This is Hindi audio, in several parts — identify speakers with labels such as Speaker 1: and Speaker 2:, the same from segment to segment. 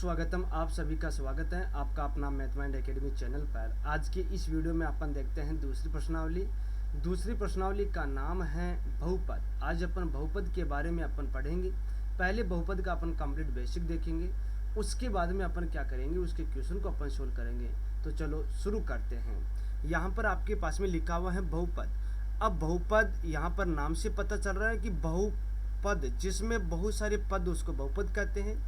Speaker 1: सुस्वागतम। आप सभी का स्वागत है आपका अपना मैथ माइंड एकेडमी चैनल पर। आज के इस वीडियो में अपन देखते हैं दूसरी प्रश्नावली का नाम है बहुपद। आज अपन बहुपद के बारे में अपन पढ़ेंगे। पहले बहुपद का अपन कंप्लीट बेसिक देखेंगे, उसके बाद में अपन क्या करेंगे, उसके क्वेश्चन को अपन सोल्व करेंगे। तो चलो शुरू करते हैं। यहाँ पर आपके पास में लिखा हुआ है बहुपद। अब बहुपद यहाँ पर नाम से पता चल रहा है कि बहुपद जिसमें बहुत सारे पद उसको बहुपद कहते हैं।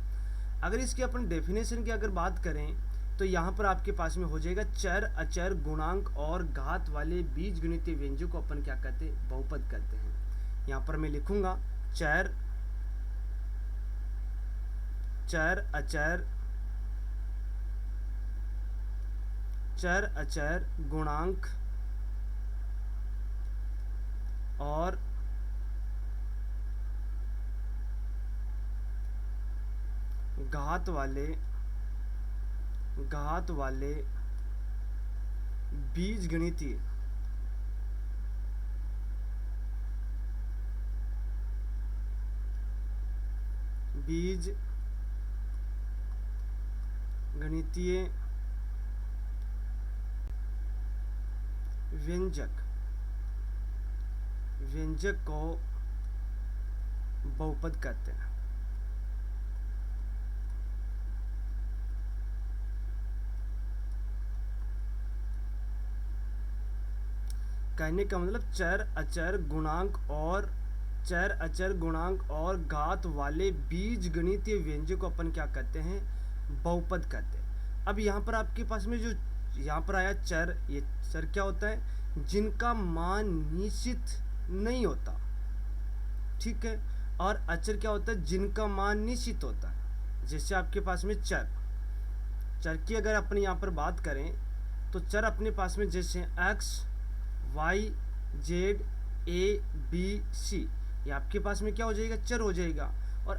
Speaker 1: अगर इसकी अपन डेफिनेशन की अगर बात करें तो यहाँ पर आपके पास में हो जाएगा चर, अचर, गुणांक और घात वाले बीजगणितीय व्यंजक को अपन क्या कहते हैं, बहुपद कहते हैं। यहाँ पर मैं लिखूंगा चर, अचर, गुणांक और घात वाले बीजगणितीय व्यंजक को बहुपद कहते हैं। कहने का मतलब चर, अचर, गुणांक और घात वाले बीजगणितीय व्यंजक को अपन क्या कहते हैं, बहुपद कहते हैं। अब यहाँ पर आपके पास में जो यहाँ पर आया चर, ये चर क्या होता है, जिनका मान निश्चित नहीं होता, ठीक है। और अचर क्या होता है, जिनका मान निश्चित होता है। जैसे आपके पास में चर की अगर अपन यहाँ पर बात करें तो चर अपने पास में जैसे x, y, z, a, b, c, ये आपके पास में क्या हो जाएगा, चर हो जाएगा। और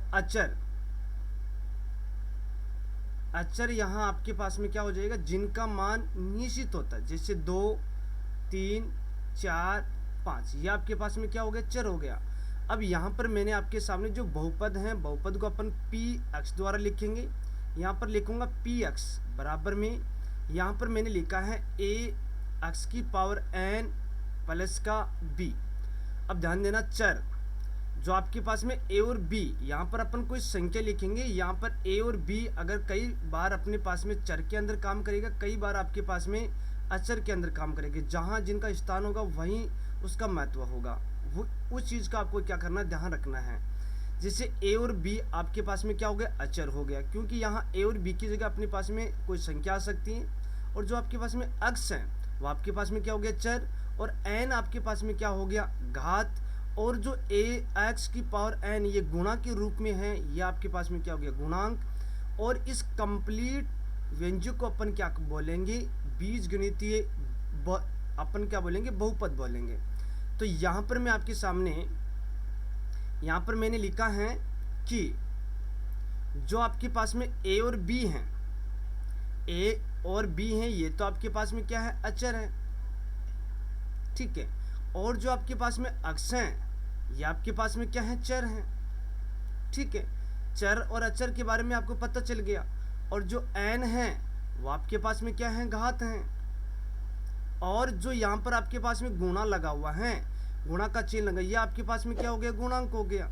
Speaker 1: अचर यहाँ आपके पास में क्या हो जाएगा, जिनका मान निश्चित होता है। जैसे 2, 3, 4, 5, ये आपके पास में क्या हो गया, चर हो गया। अब यहाँ पर मैंने आपके सामने जो बहुपद हैं, बहुपद को अपन px द्वारा लिखेंगे। यहाँ पर लिखूंगा px बराबर में, यहाँ पर मैंने लिखा है ax की पावर n प्लस का b। अब ध्यान देना, चर जो आपके पास में a और b, यहाँ पर अपन कोई संख्या लिखेंगे। यहाँ पर a और b अगर कई बार अपने पास में चर के अंदर काम करेगा, कई बार आपके पास में अचर के अंदर काम करेंगे। जहाँ जिनका स्थान होगा वहीं उसका महत्व होगा। वो उस चीज़ का आपको क्या करना है, ध्यान रखना है। जैसे a और b आपके पास में क्या हो गया, अचर हो गया, क्योंकि यहाँ a और b की जगह अपने पास में कोई संख्या आ सकती है। और जो आपके पास में x है वो आपके पास में क्या हो गया, चर। और n आपके पास में क्या हो गया, घात। और जो ax की पावर n ये गुणा के रूप में है, ये आपके पास में क्या हो गया, गुणांक। और इस कंप्लीट व्यंजक को अपन क्या बोलेंगे, बीजगणितीय अपन क्या बोलेंगे, बहुपद बोलेंगे। तो यहाँ पर मैं आपके सामने, यहाँ पर मैंने लिखा है कि जो आपके पास में a और b हैं, ये तो आपके पास में क्या है, अचर है, ठीक है। और जो आपके पास में x हैं, ये आपके पास में क्या है, चर हैं, ठीक है। चर और अचर के बारे में आपको पता चल गया। और जो n है वो आपके पास में क्या है, घात हैं। और जो यहाँ पर आपके पास में गुणा लगा हुआ है, गुणा का चिन्ह लगा, ये आपके पास में क्या हो गया, गुणांक हो गया।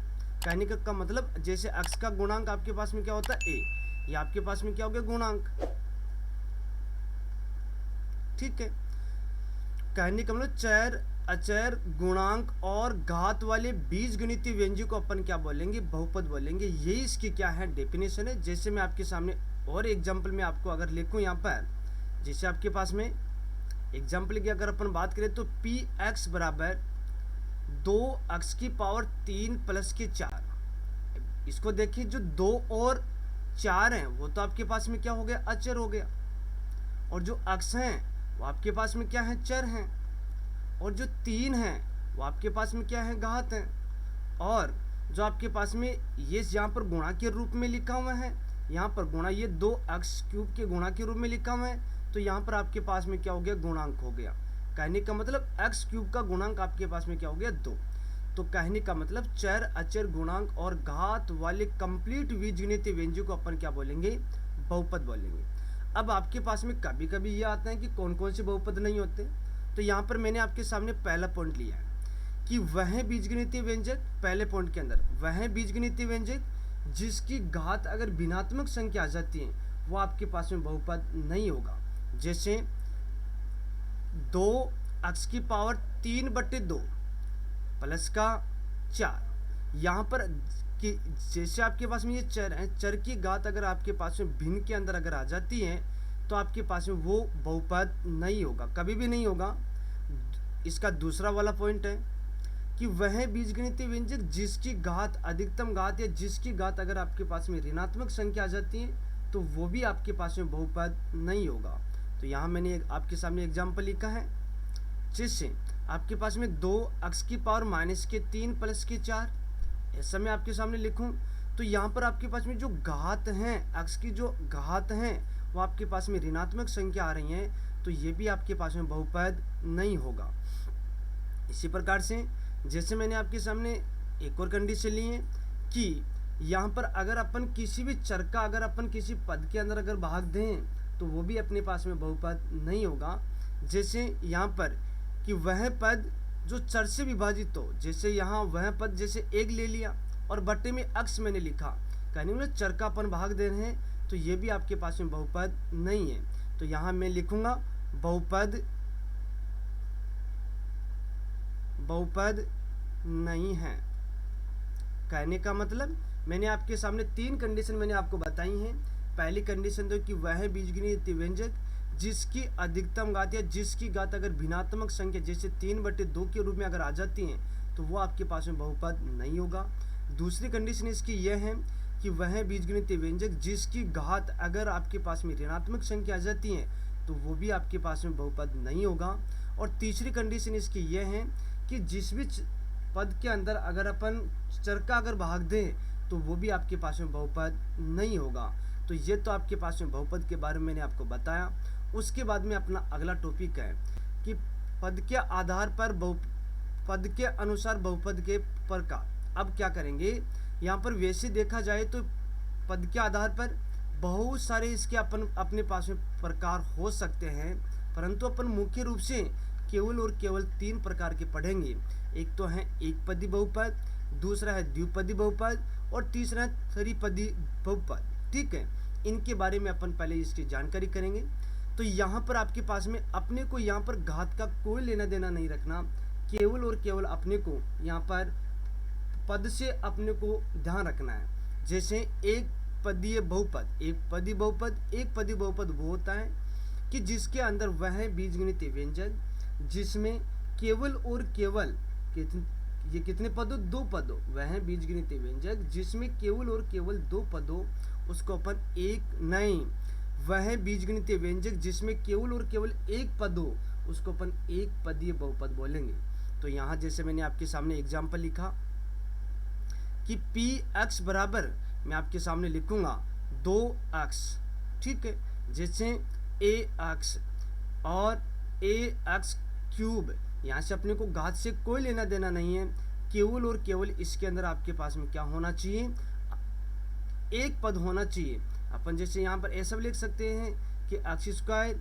Speaker 1: कहने का मतलब जैसे x का गुणांक आपके पास में क्या होता है, a, ये आपके पास में क्या हो गया, गुणांक, ठीक है। कहने का मतलब चर, अचर, गुणांक और घात वाले बीजगणितीय व्यंजक को अपन क्या बोलेंगे, बहुपद बोलेंगे। ये इसकी क्या है, डेफिनेशन है। जैसे मैं आपके सामने और एग्जांपल में आपको अगर लिखूं, यहाँ पर जैसे आपके पास में एग्जाम्पल की अगर अपन बात करें तो px बराबर 2x की पावर 3 प्लस के 4। इसको देखिए, जो 2 और 4 हैं वो तो आपके पास में क्या हो गया, अचर हो गया। और जो x हैं वो आपके पास में क्या है, चर हैं। और जो 3 हैं वो आपके पास में क्या है, घात हैं। और जो आपके पास में ये यहाँ पर गुणा के रूप में लिखा हुआ है, यहाँ पर गुणा, ये 2x³ के गुणा के रूप में लिखा हुआ है, तो यहाँ पर आपके पास में क्या हो गया, गुणांक हो गया। कहने का मतलब x³ का गुणांक आपके पास में क्या हो गया, 2। तो कहने का मतलब चर, अचर, गुणांक और घात वाले कंप्लीट बीजगणितीय व्यंजक को अपन क्या बोलेंगे, बहुपद बोलेंगे। अब आपके पास में कभी कभी ये आता है कि कौन कौन से बहुपद नहीं होते, तो यहाँ पर मैंने आपके सामने पहला पॉइंट लिया है कि वह बीजगणितीय व्यंजक, पहले पॉइंट के अंदर वह बीजगणितीय व्यंजक जिसकी घात अगर भिन्नात्मक संख्या आ जाती है वो आपके पास में बहुपद नहीं होगा। जैसे 2x⁻³ प्लस का 4, यहाँ पर कि जैसे आपके पास में ये चर है, चर की घात अगर आपके पास में भिन्न के अंदर अगर आ जाती है तो आपके पास में वो बहुपद नहीं होगा, कभी भी नहीं होगा। इसका दूसरा वाला पॉइंट है कि वह बीजगणितीय व्यंजक जिसकी घात अधिकतम घात या जिसकी घात अगर आपके पास में ऋणात्मक संख्या आ जाती है तो वो भी आपके पास में बहुपद नहीं होगा। तो यहाँ मैंने आपके सामने एग्जाम्पल लिखा है, जिससे आपके पास में 2x⁻³ प्लस के 4, ऐसा मैं आपके सामने लिखूं तो यहाँ पर आपके पास में जो घात हैं, x की जो घात हैं वो आपके पास में ऋणात्मक संख्या आ रही हैं, तो ये भी आपके पास में बहुपद नहीं होगा। इसी प्रकार से जैसे मैंने आपके सामने एक और कंडीशन ली है कि यहाँ पर अगर अपन किसी भी चर का अगर अपन किसी पद के अंदर अगर भाग दें तो वो भी अपने पास में बहुपद नहीं होगा। जैसे यहाँ पर कि वह पद जो चर से विभाजित हो, जैसे यहाँ वह पद जैसे 1 ले लिया और बट्टे में x मैंने लिखा, कहने मतलब चर का अपन भाग दे रहे हैं तो ये भी आपके पास में बहुपद नहीं है। तो यहाँ मैं लिखूँगा बहुपद नहीं है। कहने का मतलब मैंने आपके सामने 3 कंडीशन मैंने आपको बताई हैं। पहली कंडीशन तो कि वह बीजगणितीय व्यंजक जिसकी अधिकतम घात या जिसकी घात अगर भिन्नात्मक संख्या जैसे 3/2 के रूप में अगर आ जाती हैं तो वो आपके पास में बहुपद नहीं होगा। दूसरी कंडीशन इसकी यह है कि वह बीजगणितीय व्यंजक जिसकी घात अगर आपके पास में ऋणात्मक संख्या आ जाती है तो वो भी आपके पास में बहुपद नहीं होगा। और तीसरी कंडीशन इसकी यह है कि जिस भी पद के अंदर अगर अपन चर का अगर भाग दें तो वो भी आपके पास में बहुपद नहीं होगा। तो ये तो आपके पास में बहुपद के बारे में मैंने आपको बताया। उसके बाद में अपना अगला टॉपिक है कि पद के आधार पर पद के अनुसार बहुपद के प्रकार। अब क्या करेंगे, यहाँ पर वैसे देखा जाए तो पद के आधार पर बहुत सारे इसके अपन अपने पास में प्रकार हो सकते हैं, परंतु अपन मुख्य रूप से केवल और केवल 3 प्रकार के पढ़ेंगे। एक तो है एकपदी बहुपद, दूसरा है द्विपदी बहुपद और तीसरा है त्रिपदी बहुपद। ठीक है, इनके बारे में अपन पहले इसकी जानकारी करेंगे। तो यहाँ पर आपके पास में अपने को यहाँ पर घात का कोई लेना देना नहीं रखना, केवल और केवल अपने को यहाँ पर पद से अपने को ध्यान रखना है। जैसे एक पदीय बहुपद, एक पदी बहुपद वो होता है कि जिसके अंदर वह बीजगणितीय व्यंजक जिसमें केवल और केवल ये कितने पदों, 2 पदों, वह बीजगणितीय व्यंजक जिसमें केवल और केवल 2 पदों उसको अपन एक नहीं, वह बीजगणितीय व्यंजक जिसमें केवल और केवल 1 पद हो उसको अपन एक पदीय बहुपद बोलेंगे। तो यहाँ जैसे मैंने आपके सामने एग्जाम्पल लिखा कि px बराबर मैं आपके सामने लिखूंगा 2x। ठीक है, जैसे ax और ax⁻, यहाँ से अपने को घात से कोई लेना देना नहीं है, केवल और केवल इसके अंदर आपके पास में क्या होना चाहिए, एक पद होना चाहिए। अपन जैसे यहाँ पर ऐसा भी लिख सकते हैं कि x²,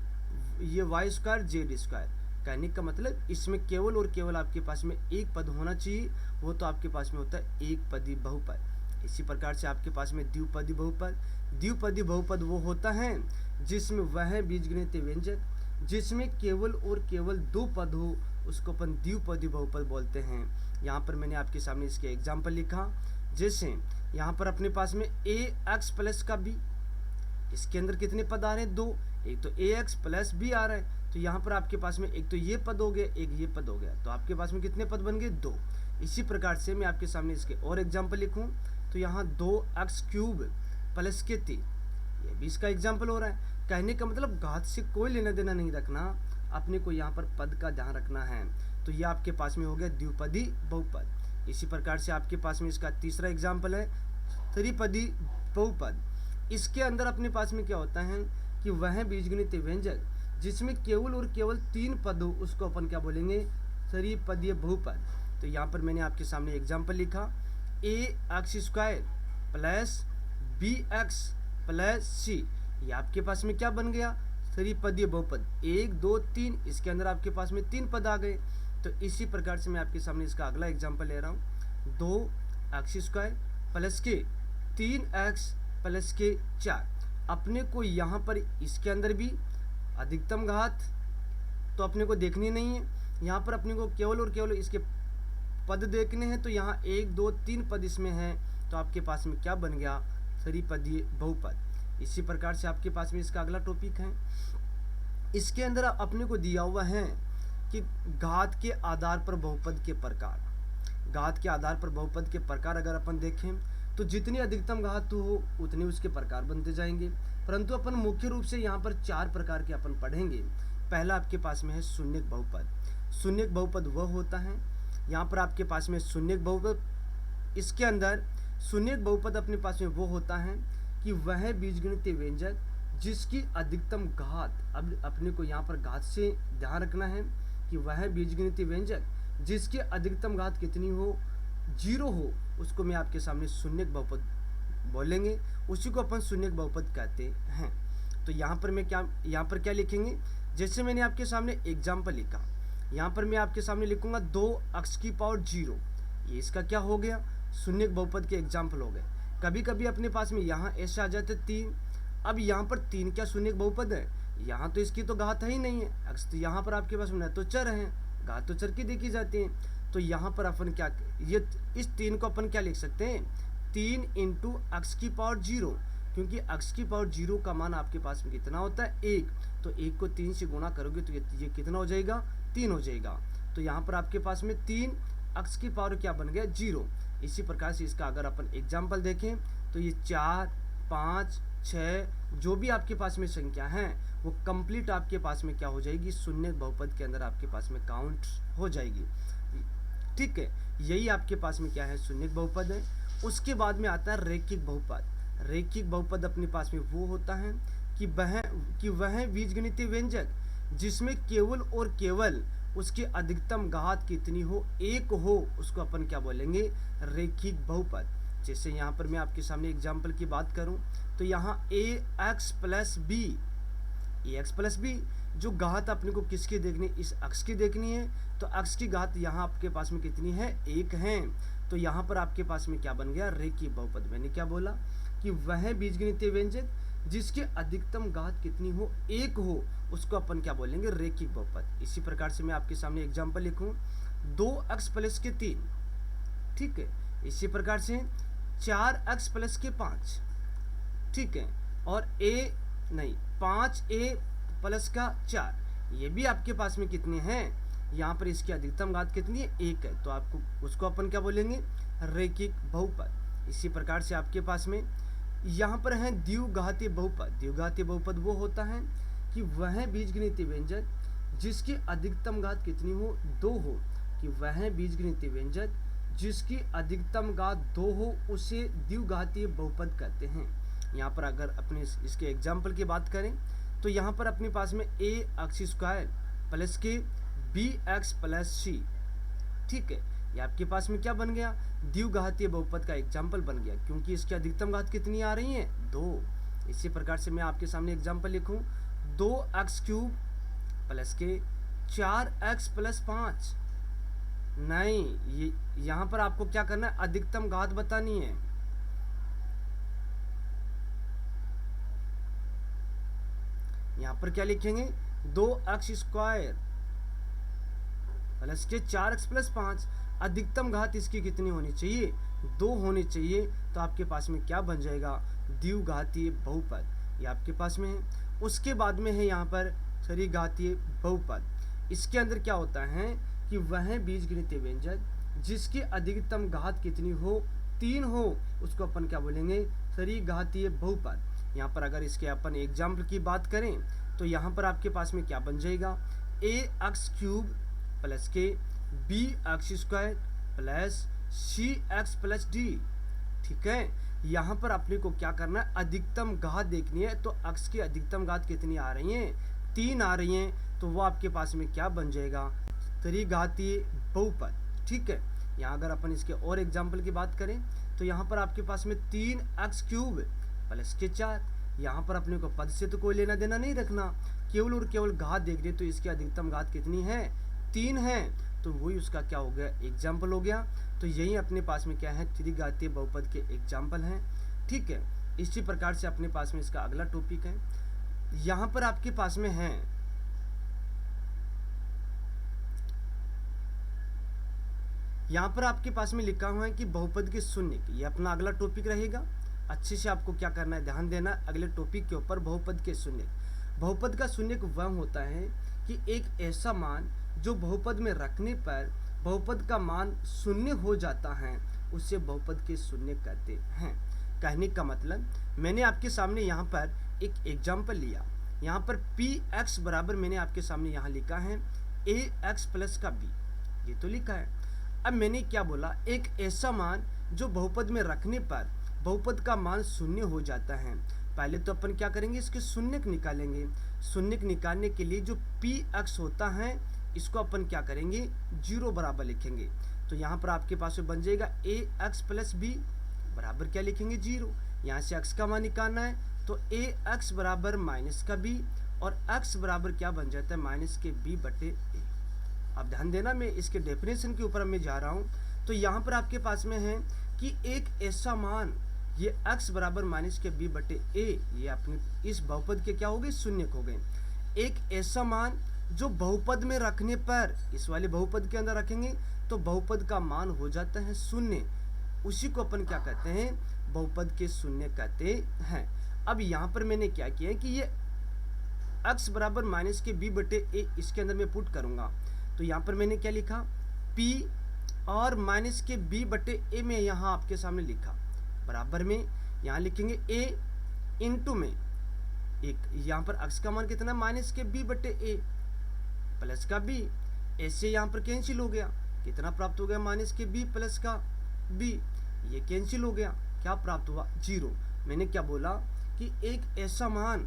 Speaker 1: ये y² z²। कहने का मतलब इसमें केवल और केवल आपके पास में एक पद होना चाहिए, वो तो आपके पास में होता है एक पदी बहुपद। इसी प्रकार से आपके पास में द्विपदी बहुपद वो होता है जिसमें वह बीजगणितीय व्यंजक जिसमें केवल और केवल 2 पद हो उसको अपन द्विपदी बहुपद बोलते हैं। यहाँ पर मैंने आपके सामने इसके एग्जाम्पल लिखा, जैसे यहाँ पर अपने पास में ax प्लस का b, इसके अंदर कितने पद आ रहे हैं, 2, एक तो ax प्लस b आ रहा है, तो यहाँ पर आपके पास में एक तो ये पद हो गया, एक ये पद हो गया, तो आपके पास में कितने पद बन गए, 2। इसी प्रकार से मैं आपके सामने इसके और एग्जाम्पल लिखूँ तो यहाँ 2x³ प्लस के 3, ये भी इसका एग्जाम्पल हो रहा है। कहने का मतलब घात से कोई लेना देना नहीं रखना, अपने को यहाँ पर पद का ध्यान रखना है। तो ये आपके पास में हो गया द्विपदी बहुपद। इसी प्रकार से आपके पास में इसका तीसरा एग्जाम्पल है त्रिपदी बहुपद। इसके अंदर अपने पास में क्या होता है कि वह बीजगणितीय व्यंजक जिसमें केवल और केवल 3 पद हो उसको अपन क्या बोलेंगे, त्रिपदीय बहुपद। तो यहाँ पर मैंने आपके सामने एग्जाम्पल लिखा ax² plus bx plus c, ये आपके पास में क्या बन गया, त्रिपदीय बहुपद। 1 2 3, इसके अंदर आपके पास में 3 पद आ गए। तो इसी प्रकार से मैं आपके सामने इसका अगला एग्जाम्पल ले रहा हूँ। 2x² प्लस के 3x प्लस के 4। अपने को यहाँ पर इसके अंदर भी अधिकतम घात तो अपने को देखनी नहीं है, यहाँ पर अपने को केवल और केवल इसके पद देखने हैं। तो यहाँ 1 2 3 पद इसमें हैं, तो आपके पास में क्या बन गया, त्रिपदीय बहुपद। इसी प्रकार से आपके पास में इसका अगला टॉपिक है। इसके अंदर अपने को दिया हुआ है कि घात के आधार पर बहुपद के प्रकार। घात के आधार पर बहुपद के प्रकार अगर अपन देखें तो जितनी अधिकतम घात हो उतने उसके प्रकार बनते जाएंगे, परंतु अपन मुख्य रूप से यहाँ पर 4 प्रकार के अपन पढ़ेंगे। पहला आपके पास में है शून्यक बहुपद। शून्यक बहुपद वह होता है, यहाँ पर आपके पास में शून्यक बहुपद, इसके अंदर शून्यक बहुपद अपने पास में वो होता है कि वह बीजगणितीय व्यंजक जिसकी अधिकतम घात, अब अपने को यहाँ पर घात से ध्यान रखना है कि वह बीजगणितीय व्यंजक जिसकी अधिकतम घात कितनी हो, 0 हो, उसको मैं आपके सामने शून्यक बहुपद बोलेंगे, उसी को अपन शून्यक बहुपद कहते हैं। तो यहाँ पर क्या लिखेंगे, जैसे मैंने आपके सामने एग्जाम्पल लिखा, यहाँ पर मैं आपके सामने लिखूंगा 2x⁴, ये इसका क्या हो गया, शून्यक बहुपद के एग्जाम्पल हो गए। कभी कभी अपने पास में यहाँ ऐसे आ जाते 3। अब यहाँ पर 3 क्या शून्यक बहुपद है, यहाँ तो इसकी तो घात है ही नहीं है, x तो यहाँ पर आपके पास में तो चर हैं, घात तो चर की देखी जाती है। तो यहाँ पर अपन क्या, ये इस 3 को अपन क्या लिख सकते हैं, 3 × x⁴, क्योंकि x⁴ का मान आपके पास में कितना होता है, 1। तो 1 को 3 से गुणा करोगे तो ये कितना हो जाएगा, 3 हो जाएगा। तो यहाँ पर आपके पास में 3 x⁴ क्या बन गया, 0। इसी प्रकार से इसका अगर अपन एग्जाम्पल देखें तो ये 4 5 6 जो भी आपके पास में संख्या हैं वो कंप्लीट आपके पास में क्या हो जाएगी, शून्यक बहुपद के अंदर आपके पास में काउंट हो जाएगी। ठीक है, यही आपके पास में क्या है, शून्यक बहुपद है। उसके बाद में आता है रैखिक बहुपद। रैखिक बहुपद अपने पास में वो होता है कि वह बीजगणितीय व्यंजक जिसमें केवल और केवल उसकी अधिकतम घात कितनी हो, 1 हो, उसको अपन क्या बोलेंगे, रैखिक बहुपद। जैसे यहाँ पर मैं आपके सामने एग्जाम्पल की बात करूँ तो यहाँ ax प्लस बी जो घात अपने को किसकी देखनी, इस अक्ष की देखनी है। तो अक्ष की घात यहाँ आपके पास में कितनी है, 1 है। तो यहाँ पर आपके पास में क्या बन गया, रैखिक बहुपद। मैंने क्या बोला कि वह बीजगणितीय व्यंजक जिसकी अधिकतम घात कितनी हो, 1 हो, उसको अपन क्या बोलेंगे, रैखिक बहुपद। इसी प्रकार से मैं आपके सामने एग्जाम्पल लिखूँ 2x + के 3, ठीक है। इसी प्रकार से 4x + के 5, ठीक है। और 5a + का 4, ये भी आपके पास में कितने हैं, यहाँ पर इसकी अधिकतम घात कितनी है, 1 है। तो आपको उसको अपन क्या बोलेंगे, रैखिक बहुपद। इसी प्रकार से आपके पास में यहाँ पर है द्विघातीय बहुपद। द्विघातीय बहुपद वो होता है कि वह बीजगणितीय व्यंजक जिसकी अधिकतम घात कितनी हो, 2 हो, कि वह बीजगणितीय व्यंजक जिसकी अधिकतम घात 2 हो उसे द्विघातीय बहुपद कहते हैं। यहाँ पर अगर अपने इसके एग्जाम्पल की बात करें तो यहाँ पर अपने पास में ax² + के bx + c, ठीक है। ये आपके पास में क्या बन गया, द्विघातीय बहुपद का एग्जाम्पल बन गया, क्योंकि इसकी अधिकतम घात कितनी आ रही है, 2। इसी प्रकार से मैं आपके सामने एग्जाम्पल लिखूं 2x³ + के 4x + 5। नहीं, ये यहाँ पर आपको क्या करना है, अधिकतम घात बतानी है। यहाँ पर क्या लिखेंगे, 2x² + के 4x + 5। अधिकतम घात इसकी कितनी होनी चाहिए, 2 होनी चाहिए। तो आपके पास में क्या बन जाएगा, द्विघातीय बहुपद, ये आपके पास में है। उसके बाद में है यहाँ पर त्रिघातीय बहुपद। इसके अंदर क्या होता है कि वह बीजगणितीय व्यंजक जिसकी अधिकतम घात कितनी हो, 3 हो, उसको अपन क्या बोलेंगे, त्रिघातीय बहुपद। यहाँ पर अगर इसके अपन एग्जाम्पल की बात करें तो यहाँ पर आपके पास में क्या बन जाएगा, ax³ + के bx² + cx + d, ठीक है। यहाँ पर अपने को क्या करना है, अधिकतम घात देखनी है। तो x की अधिकतम घात कितनी आ रही है, 3 आ रही हैं। तो वो आपके पास में क्या बन जाएगा, त्रिघातीय बहुपद, ठीक है। यहाँ अगर अपन इसके और एग्जाम्पल की बात करें तो यहाँ पर आपके पास में 3x³ + के 4, यहाँ पर अपने को पद से तो कोई लेना देना नहीं रखना, केवल और केवल घात देख रहे तो इसकी अधिकतम घात कितनी है, 3 है, तो वही उसका क्या हो गया, एग्जाम्पल हो गया। तो यही अपने पास में क्या है, त्रिघातीय बहुपद के एग्जाम्पल हैं। ठीक है, इसी प्रकार से अपने पास में इसका अगला टॉपिक है, यहाँ पर आपके पास में है यहाँ पर आपके पास में लिखा हुआ है कि बहुपद के शून्य, ये अपना अगला टॉपिक रहेगा। अच्छे से आपको क्या करना है, ध्यान देना अगले टॉपिक के ऊपर, बहुपद के शून्य। बहुपद का शून्य वह होता है कि एक ऐसा मान जो बहुपद में रखने पर बहुपद का मान शून्य हो जाता है, उसे बहुपद के शून्य कहते हैं। कहने का मतलब, मैंने आपके सामने यहाँ पर एक एग्जाम्पल लिया, यहाँ पर px बराबर मैंने आपके सामने यहाँ लिखा है ax प्लस का b, ये तो लिखा है। अब मैंने क्या बोला, एक ऐसा मान जो बहुपद में रखने पर बहुपद का मान शून्य हो जाता है। पहले तो अपन क्या करेंगे, इसके शून्यक निकालेंगे। शून्यक निकालने के लिए जो px होता है इसको अपन क्या करेंगे, 0 बराबर लिखेंगे। तो यहाँ पर आपके पास में बन जाएगा ax प्लस b बराबर क्या लिखेंगे, 0। यहाँ से x का मान निकालना है तो ax बराबर माइनस का b, और x बराबर क्या बन जाता है, माइनस के b बटे a। अब ध्यान देना, मैं इसके डेफिनेशन के ऊपर मैं जा रहा हूँ। तो यहाँ पर आपके पास में है कि एक ऐसा मान, ये x बराबर माइनस के b बटे a, ये अपने इस बहुपद के क्या हो गए, शून्यक हो गए। एक ऐसा मान जो बहुपद में रखने पर, इस वाले बहुपद के अंदर रखेंगे तो बहुपद का मान हो जाता है शून्य, उसी को अपन क्या कहते हैं, बहुपद के शून्य कहते हैं। अब यहाँ पर मैंने क्या किया है कि ये x बराबर माइनस के b बटे a इसके अंदर मैं पुट करूँगा। तो यहाँ पर मैंने क्या लिखा, p और माइनस के b बटे a में यहाँ आपके सामने लिखा, बराबर में यहाँ लिखेंगे a इंटू में एक, यहाँ पर x का मान कितना, माइनस के b बटे a प्लस का b, ऐसे यहाँ पर कैंसिल हो गया, कितना प्राप्त हो गया, माइनस के b प्लस का b, ये कैंसिल हो गया, क्या प्राप्त हुआ, 0। मैंने क्या बोला कि एक ऐसा मान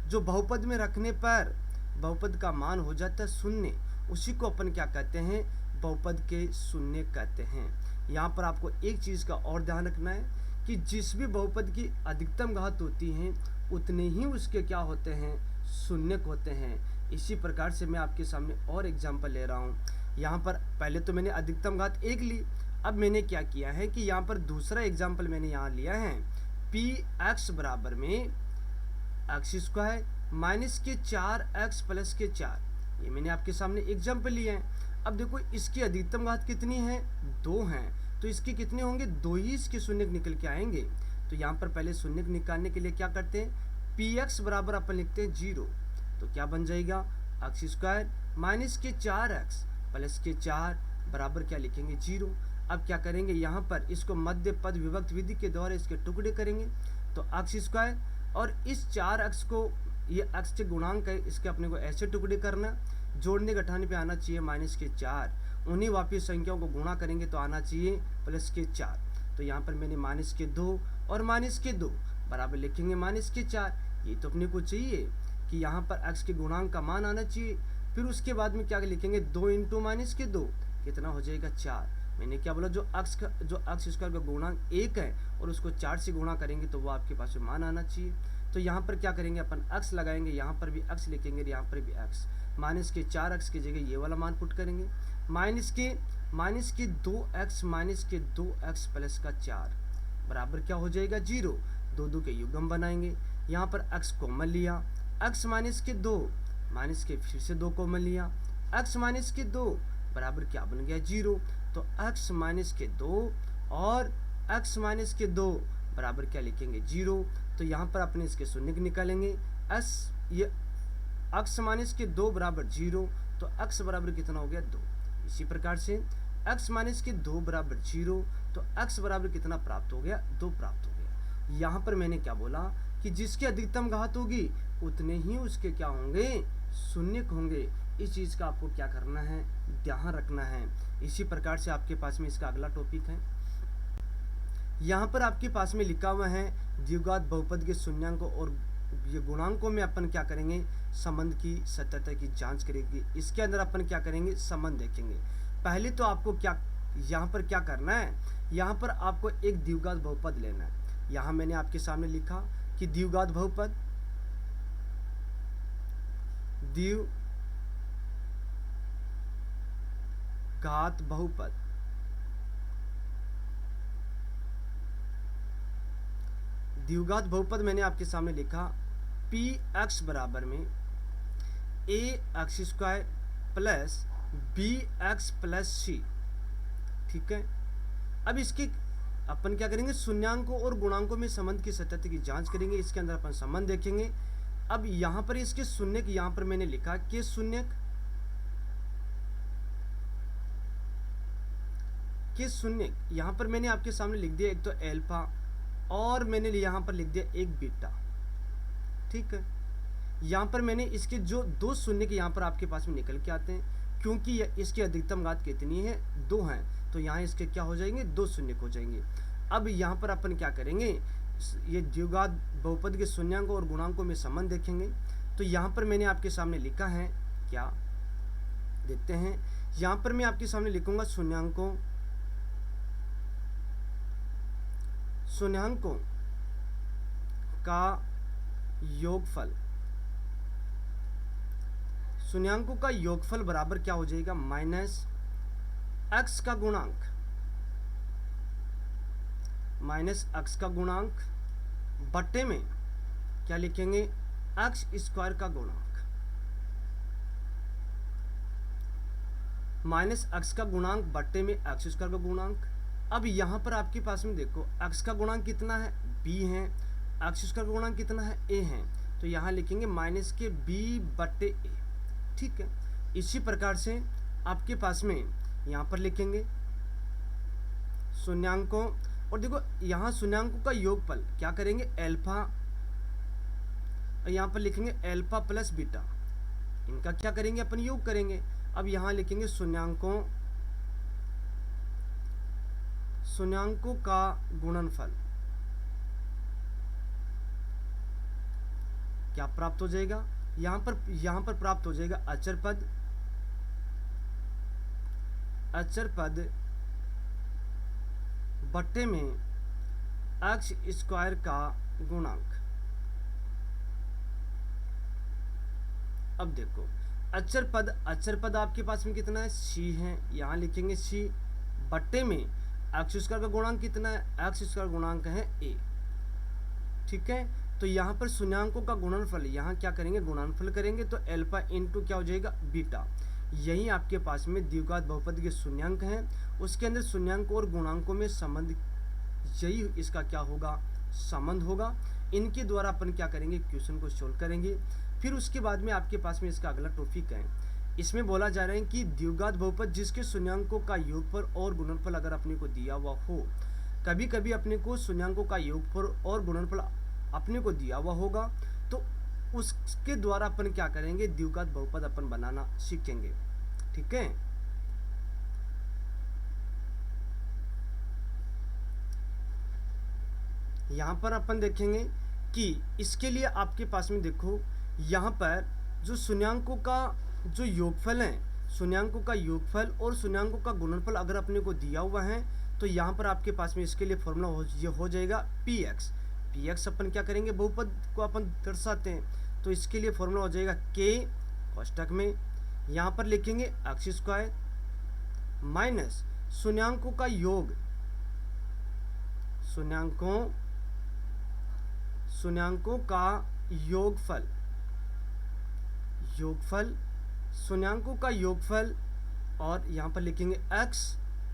Speaker 1: जो बहुपद में रखने पर बहुपद का मान हो जाता है शून्य, उसी को अपन क्या कहते हैं, बहुपद के शून्य कहते हैं। यहाँ पर आपको एक चीज़ का और ध्यान रखना है कि जिस भी बहुपद की अधिकतम घात होती हैं उतने ही उसके क्या होते हैं, शून्यक होते हैं। इसी प्रकार से मैं आपके सामने और एग्जाम्पल ले रहा हूँ। यहाँ पर पहले तो मैंने अधिकतम घात 1 ली, अब मैंने क्या किया है कि यहाँ पर दूसरा एग्जाम्पल मैंने यहाँ लिया है, px बराबर में x स्क्वायर माइनस के 4x प्लस के 4, ये मैंने आपके सामने एग्जाम्पल लिया है। अब देखो इसकी अधिकतम घात कितनी है, 2 हैं, तो इसके कितने होंगे, 2 ही इसके शून्यक निकल के आएंगे। तो यहाँ पर पहले शून्यक निकालने के लिए क्या करते हैं, px बराबर अपन लिखते हैं 0, तो क्या बन जाएगा, x स्क्वायर माइनस के 4x प्लस के 4 बराबर क्या लिखेंगे, 0। अब क्या करेंगे, यहाँ पर इसको मध्य पद विभक्त विधि के द्वारा इसके टुकड़े करेंगे, तो x स्क्वायर और इस 4x को, ये x के गुणांक है, इसके अपने को ऐसे टुकड़े करना, जोड़ने घटाने पे आना चाहिए माइनस के 4, उन्हीं वापिस संख्याओं को गुणा करेंगे तो आना चाहिए प्लस के 4। तो यहाँ पर मैंने माइनस के 2 और माइनस के 2 बराबर लिखेंगे माइनस के 4। ये तो अपने को चाहिए कि यहाँ पर x के गुणांक का मान आना चाहिए। फिर उसके बाद में क्या लिखेंगे, 2 इंटू माइनस के 2 कितना हो जाएगा, 4। मैंने क्या बोला, जो x स्क्वायर का गुणांक 1 है और उसको 4 से गुणा करेंगे तो वो आपके पास में मान आना चाहिए। तो यहाँ पर क्या करेंगे, अपन x लगाएंगे, यहाँ पर भी x लिखेंगे, यहाँ पर भी x, माइनस के 4x की जगह ये वाला मान पुट करेंगे, माइनस के 2x माइनस के 2x प्लस का 4 बराबर क्या हो जाएगा, 0। 2 के युग्म बनाएंगे, यहाँ पर x कॉमन लिया, x माइनस के 2 माइनस के फिर से 2 कॉमन लिया, x माइनस के 2 बराबर क्या बन गया, 0। तो x माइनस के 2 और x माइनस के 2 बराबर क्या लिखेंगे, 0। तो यहाँ पर अपने इसके शून्य निकालेंगे, ये x माइनस के 2 बराबर 0, तो x बराबर कितना हो गया, 2। इसी प्रकार से x माइनस के 2 बराबर 0, तो x बराबर कितना प्राप्त हो गया, 2 प्राप्त हो गया। यहाँ पर मैंने क्या बोला कि जिसकी अधिकतम घात होगी उतने ही उसके क्या होंगे, शून्यक होंगे। इस चीज़ का आपको क्या करना है, ध्यान रखना है। इसी प्रकार से आपके पास में इसका अगला टॉपिक है, यहाँ पर आपके पास में लिखा हुआ है द्विघात बहुपद के शून्यांकों और ये गुणांकों में अपन क्या करेंगे, संबंध की सत्यता की जांच करेंगे। इसके अंदर अपन क्या करेंगे, संबंध देखेंगे। पहले तो आपको क्या यहाँ पर क्या करना है, यहाँ पर आपको एक द्विघात बहुपद लेना है। यहाँ मैंने आपके सामने लिखा कि द्विघात बहुपद, द्विघात बहुपद, द्विघात बहुपद मैंने आपके सामने लिखा पी एक्स बराबर में A X square plus B X plus C. ठीक है, अब इसके अपन क्या करेंगे, शून्यांकों और गुणांकों में संबंध की सत्यता की जांच करेंगे। इसके अंदर अपन संबंध देखेंगे। अब यहाँ पर इसके शून्यक, यहाँ पर मैंने लिखा कि शून्यक यहाँ पर मैंने आपके सामने लिख दिया एक तो एल्फा और मैंने यहाँ पर लिख दिया एक बीटा। ठीक है, यहाँ पर मैंने इसके जो दो शून्य के यहाँ पर आपके पास में निकल के आते हैं, क्योंकि इसकी अधिकतम घात कितनी है, 2 हैं, तो यहाँ इसके क्या हो जाएंगे, 2 शून्य हो जाएंगे। अब यहाँ पर अपन क्या करेंगे, ये द्विघात बहुपद के शून्यांकों और गुणांकों में संबंध देखेंगे। तो यहाँ पर मैंने आपके सामने लिखा है, क्या देखते हैं, यहाँ पर मैं आपके सामने लिखूंगा शून्यांकों का योगफल। शून्यांकों का योगफल बराबर क्या हो जाएगा, माइनस एक्स का गुणांक, माइनस एक्स का गुणांक बट्टे में क्या लिखेंगे, एक्स स्क्वायर का गुणांक, माइनस एक्स का गुणांक बट्टे में एक्स स्क्वायर का गुणांक। अब यहाँ पर आपके पास में देखो एक्स का गुणांक कितना है, b है, एक्स स्क्वायर का गुणांक कितना है, a है, तो यहाँ लिखेंगे माइनस के b बट्टे a। ठीक है, इसी प्रकार से आपके पास में यहाँ पर लिखेंगे शून्यांकों, और देखो यहाँ शून्यांकों का योगफल क्या करेंगे, एल्फा, और यहाँ पर लिखेंगे एल्फा प्लस बीटा, इनका क्या करेंगे अपन, योग करेंगे। अब यहाँ लिखेंगे शून्यांकों का गुणनफल, क्या प्राप्त हो जाएगा, यहाँ पर प्राप्त हो जाएगा अचर पद बट्टे में एक्स स्क्वायर का गुणांक। अब देखो अचर पद आपके पास में कितना है, सी है, यहाँ लिखेंगे सी बट्टे में एक्स स्क्वायर का गुणांक कितना है, एक्स स्क्वायर गुणांक है ए। ठीक है, तो यहाँ पर शून्यांकों का गुणनफल, यहाँ क्या करेंगे, गुणनफल करेंगे, तो एल्फा इंटू क्या हो जाएगा, बीटा। यही आपके पास में द्विघात बहुपद के शून्यांक हैं, उसके अंदर शून्यांकों और गुणांकों में संबंध, यही इसका क्या होगा, संबंध होगा। इनके द्वारा अपन क्या करेंगे, क्वेश्चन को सोल्व करेंगे। फिर उसके बाद में आपके पास में इसका अगला टॉपिक है, इसमें बोला जा रहा है कि द्विघात बहुपद जिसके शून्यांकों का योगफल और गुणनफल अगर अपने को दिया हुआ हो, कभी कभी अपने को शून्यांकों का योगफल और गुणनफल अपने को दिया हुआ होगा, तो उसके द्वारा अपन क्या करेंगे, द्विघात बहुपद अपन बनाना सीखेंगे। ठीक है, यहाँ पर अपन देखेंगे कि इसके लिए आपके पास में देखो, यहाँ पर जो शून्यांकों का जो योगफल है, शून्यांकों का योगफल और शून्यांकों का गुणनफल अगर अपने को दिया हुआ है, तो यहाँ पर आपके पास में इसके लिए फॉर्मूला हो जाएगा पी एक्स अपन क्या करेंगे, बहुपद को अपन दर्शाते हैं, तो इसके लिए फॉर्मूला हो जाएगा के कोष्टक में, यहाँ पर लिखेंगे एक्स स्क्वायर माइनस शून्यांकों का योग, शून्यांकों का योगफल, शून्यांकों का योगफल, और यहाँ पर लिखेंगे x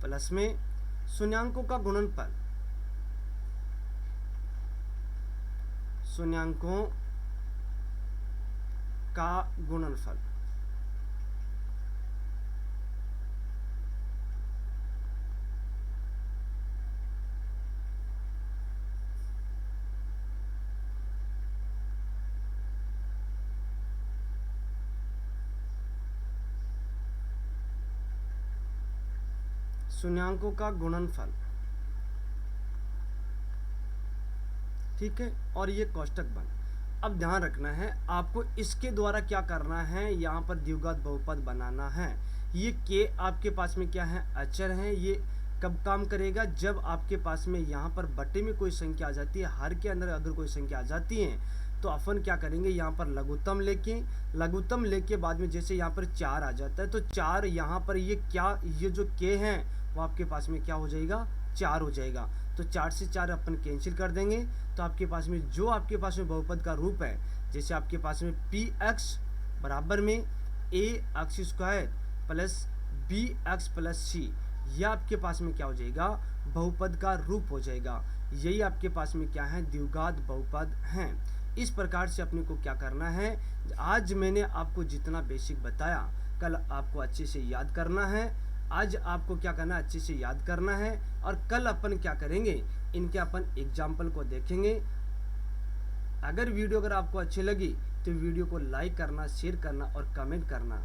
Speaker 1: प्लस में शून्यांकों का गुणनफल, शून्यांकों का गुणनफल। शून्यांकों का गुणनफल। ठीक है, और ये कोष्टक बन। अब ध्यान रखना है आपको, इसके द्वारा क्या करना है, यहाँ पर द्विघात बहुपद बनाना है। ये के आपके पास में क्या है, अचर है, ये कब काम करेगा? जब आपके पास में यहाँ पर बटे में कोई संख्या आ जाती है, हर के अंदर अगर कोई संख्या आ जाती है तो अपन क्या करेंगे, यहाँ पर लघुत्तम लेके बाद में जैसे यहाँ पर 4 आ जाता है तो 4 यहाँ पर ये जो के हैं वो आपके पास में क्या हो जाएगा, 4 हो जाएगा। तो 4 से 4 अपन कैंसिल कर देंगे तो आपके पास में जो आपके पास में बहुपद का रूप है, जैसे आपके पास में px बराबर में ax² plus bx plus c, यह आपके पास में क्या हो जाएगा, बहुपद का रूप हो जाएगा। यही आपके पास में क्या है, द्विघात बहुपद हैं। इस प्रकार से अपने को क्या करना है, आज मैंने आपको जितना बेसिक बताया कल आपको अच्छे से याद करना है। आज आपको क्या करना है, अच्छे से याद करना है और कल अपन क्या करेंगे, इनके अपन एग्जाम्पल को देखेंगे। अगर वीडियो अगर आपको अच्छी लगी तो वीडियो को लाइक करना, शेयर करना और कमेंट करना।